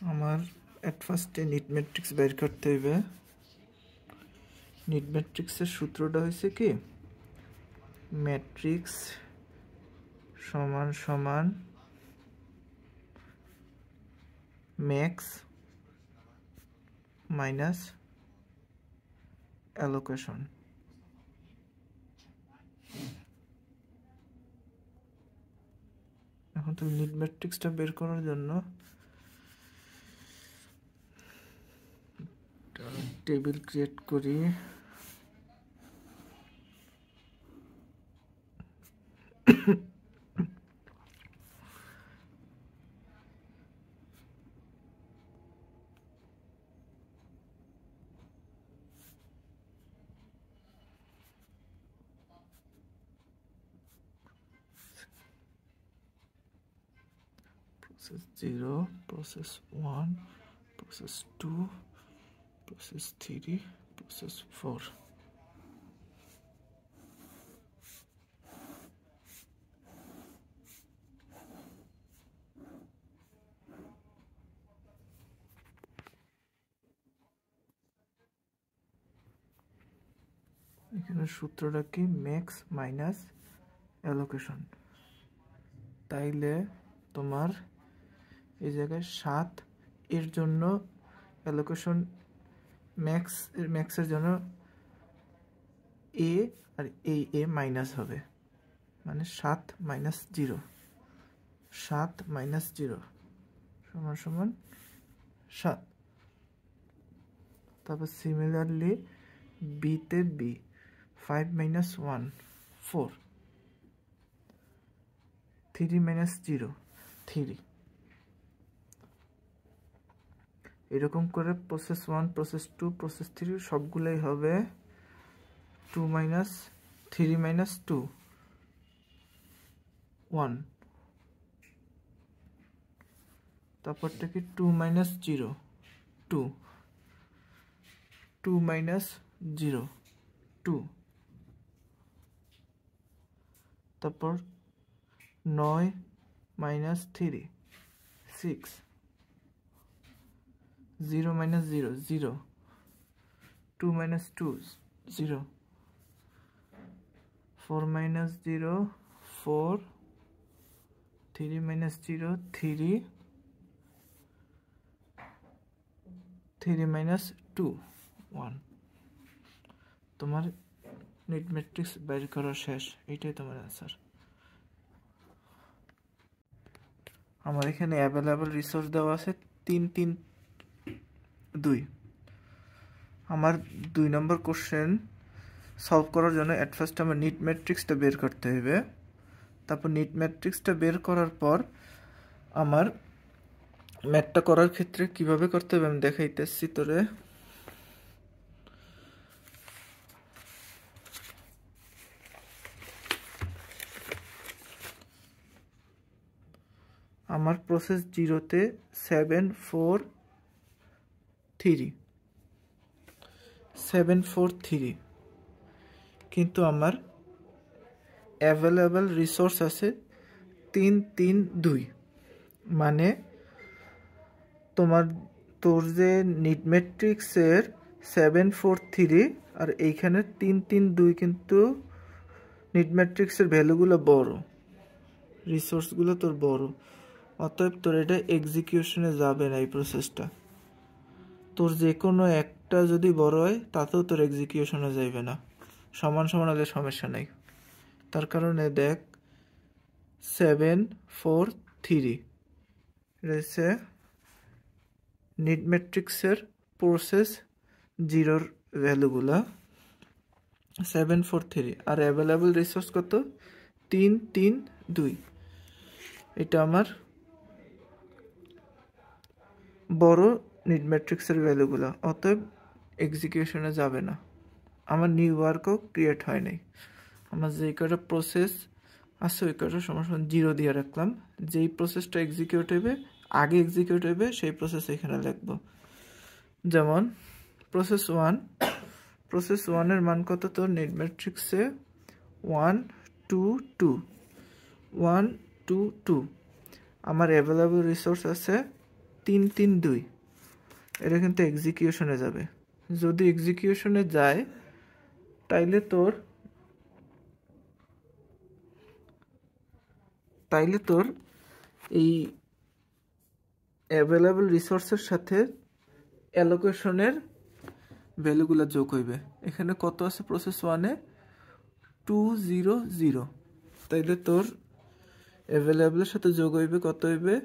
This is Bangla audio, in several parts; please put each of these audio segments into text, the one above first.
আমার এট ফার্স্টে নিট ম্যাট্রিক্স বের করতে হইবে। নিট ম্যাট্রিক্সের সূত্রটা হয়েছে কি, ম্যাট্রিক্স সমান সমান ম্যাক্স মাইনাস অ্যালোকেশন। এখন তুমি নিট ম্যাট্রিক্সটা বের করার জন্য টেবিল ক্রিয়েট করি। process 0, process 1, process 2, process 3, process 4. এখানে সূত্রটা কি, ম্যাক্স মাইনাস অ্যালোকেশন। তাইলে তোমার এই জায়গায় 7 এর জন্য অ্যালোকেশন ম্যাক্সের জন্য এ আর এই এ মাইনাস হবে, মানে 7 মাইনাস 0, 7 মাইনাস 0 সমান সমান 7। তারপর সিমিলারলি বিতে বি 5 মাইনাস 1 4, 3 মাইনাস 0 3। এরকম করে প্রসেস 1, প্রসেস 2, প্রসেস 3 সবগুলোই হবে 2 মাইনাস 3 মাইনাস 2 1। তারপরটা কি 2 মাইনাস 0 2, 2 মাইনাস 0 2। তারপর 9 minus 3 6, 0 minus 0 0, 2 minus 2 0, 4 minus 0 4, 3 minus 0 3, 3 minus 2 1। তোমার নিট ম্যাট্রিক্স বের করা শেষ, এইটাই তোমার অ্যান্সার। আমার এখানে অ্যাভেলেবল রিসোর্স দেওয়া আছে 3 3 2। আমার 2 নম্বর কোশ্চেন সলভ করার জন্য অ্যাট ফার্স্ট আমার নিট ম্যাট্রিক্সটা বের করতে হবে। তারপর নিট ম্যাট্রিক্সটা বের করার পর আমার ম্যাথটা করার ক্ষেত্রে কিভাবে করতে হবে আমি দেখাইতেছি তোরে। আমার প্রসেস 0-তে 7 4 3 7 4 3, কিন্তু আমার অ্যাভেলেবল রিসোর্স আছে 3 3 2। মানে তোর যে নিট ম্যাট্রিক্সের 7 4 3 আর এইখানে 3 3 2, কিন্তু নিট ম্যাট্রিক্সের ভ্যালুগুলো বড়, রিসোর্সগুলো তোর বড়, অতএব তোর এটা এক্সিকিউশনে যাবে না। এই প্রসেসটা তোর যে কোনো একটা যদি বড় হয় তাতেও তোর এক্সিকিউশনে যাইবে না, সমান সমান হলে সমস্যা নাই। তার কারণে দেখ 7 4 3 রয়েছে নিট ম্যাট্রিক্সের প্রসেস 0-র ভ্যালুগুলা 7 4 3, আর অ্যাভেলেবল রিসোর্স কত 3 3 2। এটা আমার বড় নিট ম্যাট্রিক্সের ভ্যালুগুলা, অতএব এক্সিকিউশনে যাবে না। আমার নিউ ওয়ার্কও ক্রিয়েট হয় নাই। আমার যে কটা প্রসেস আছে ওই কটা সমান 0 দিয়ে রাখলাম। যেই প্রসেসটা এক্সিকিউট হইবে আগে এক্সিকিউট হইবে সেই প্রসেস এখানে লিখব। যেমন প্রসেস 1, প্রসেস 1-এর মান কত তোর নিট ম্যাট্রিক্সে 1 2 2 1 2 2। আমার অ্যাভেলেবল রিসোর্স আছে 3 3 2 এটা কিন্তু এক্সিকিউশনে যাবে। যদি এক্সিকিউশনে যায় তাইলে তোর এই অ্যাভেলেবল রিসোর্সের সাথে অ্যালোকেশনের ভ্যালুগুলো যোগ হইবে। এখানে কত আছে প্রসেস 1-এ 200, তাইলে তোর অ্যাভেলেবলের সাথে যোগ হইবে কত হইবে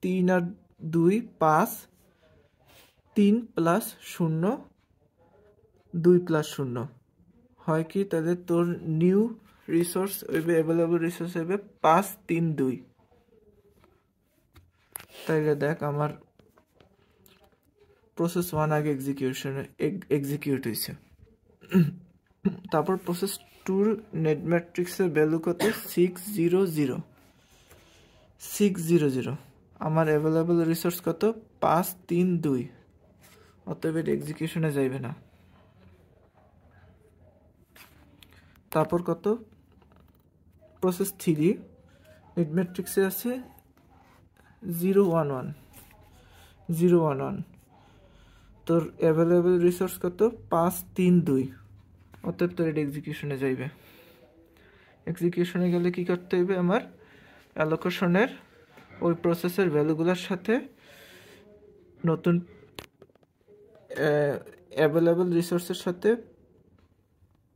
3 আর 2 5, 3 + 0 2 + 0 হয় কি, তাহলে তোর নিউ রিসোর্স হইবে অ্যাভেলেবল রিসোর্স হইবে 5 3 2। তাইলে দেখ আমার প্রসেস 1 আগে এক্সিকিউট হয়েছে। তারপর প্রসেস 2 নেট ম্যাট্রিক্সের ভ্যালু কত 600 আমার অ্যাভেলেবল রিসোর্স কত 5 3 2, অতএব এটা এক্সিকিউশনে যাইবে না। তারপর কত প্রসেস 3 নেট ম্যাট্রিক্সে আছে 011 তোর অ্যাভেলেবল রিসোর্স কত 5 3 2, অতএব তোর এটা এক্সিকিউশনে যাইবে। এক্সিকিউশনে গেলে কি করতে হইবে, আমার অ্যালোকেশনের ওই প্রসেসের ভ্যালুগুলোর সাথে নতুন অ্যাভেলেবল রিসোর্সের সাথে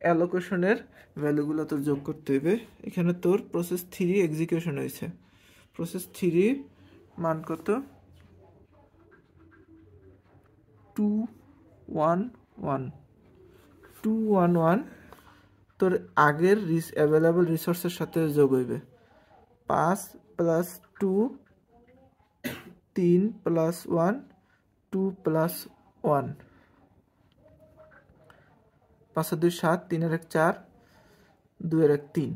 অ্যালোকেশনের ভ্যালুগুলো তোর যোগ করতে হইবে। এখানে তোর প্রসেস 3 এক্সিকিউশন হয়েছে। প্রসেস 3 মান কত 211 তোর আগের অ্যাভেলেবল রিসোর্সের সাথে যোগ হইবে 5 + 2 3 + 1 2 + 1 5 আর 2 7 3 আর 1 4 2 আর 1 3।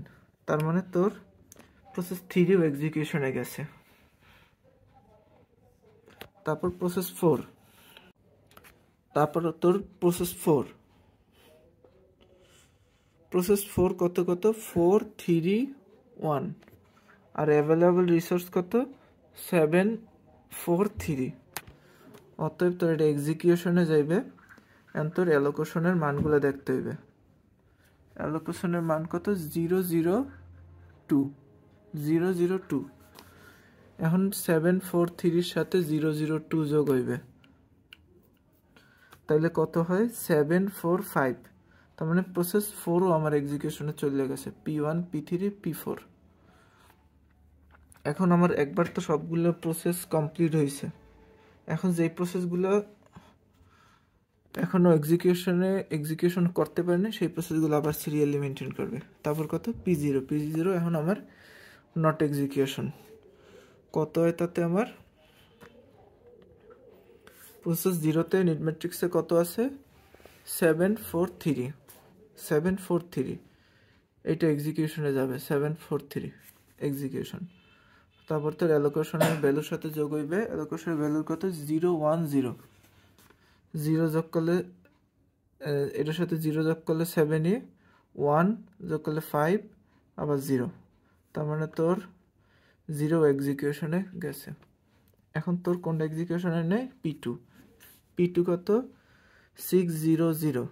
তার মানে তোর প্রসেস 3 এক্সিকিউশনে গেছে। তারপর প্রসেস 4, তারপর তোর প্রসেস 4 কত 431 আর অ্যাভেলেবল রিসোর্স কত 743, অতএব তোর এটা এক্সিকিউশনে যাইবে। এখন তোর অ্যালোকেশনের মানগুলো দেখতে হইবে। অ্যালোকেশনের মান কত 002। এখন 743 সাথে 002 যোগ হইবে, তাইলে কত হয় 745। তার মানে প্রসেস 4ও আমার এক্সিকিউশনে চলে গেছে P1 P3 P4। এখন আমার একবার তো সবগুলো প্রসেস কমপ্লিট হয়েছে। এখন যেই প্রসেসগুলো এখনো এক্সিকিউশন করতে পারেনি সেই প্রসেসগুলো আবার সিরিয়ালি মেনটেন করবে। তারপর কত P0 এখন আমার নট এক্সিকিউশন কত হয়, তাতে আমার প্রসেস 0-তে নেট ম্যাট্রিক্সে কত আছে 743, এইটা এক্সিকিউশনে যাবে 743 এক্সিকিউশন। তারপর তোর অ্যালোকেশনের ভ্যালুর সাথে যোগ হইবে। অ্যালোকেশনের ভ্যালুর কত 010, 0 যোগ করলে এটার সাথে 0 যোগ করলে 7, 1 যোগ করলে 5 আবার 0, তার মানে তোর 0 এক্সিকিউশনে গেছে। এখন তোর কোনটা এক্সিকিউশনে নেই P2 কত 600,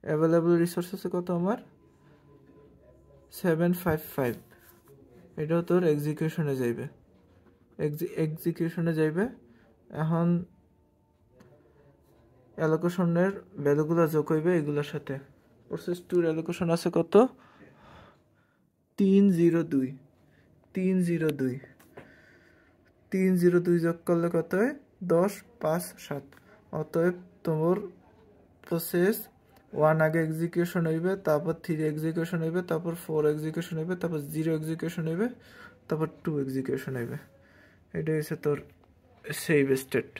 অ্যাভেলেবল রিসোর্স আছে কত আমার 755, এটাও তোর এক্সিকিউশনে যাইবে। এখন অ্যালোকেশনের ভ্যালুগুলো যোগ হইবে এগুলোর সাথে। প্রসেস 2 অ্যালোকেশন আছে কত 302 যোগ করলে কত হয় 10 5 7, অতএব তোমার প্রসেস 1 আগে এক্সিকিউশন হইবে, তারপর 3 এক্সিকিউশন হইবে, তারপর 4 এক্সিকিউশন হইবে, তারপর 0 এক্সিকিউশন হইবে, তারপর 2 এক্সিকিউশন হইবে। এটা হচ্ছে তোর সেভ স্টেট।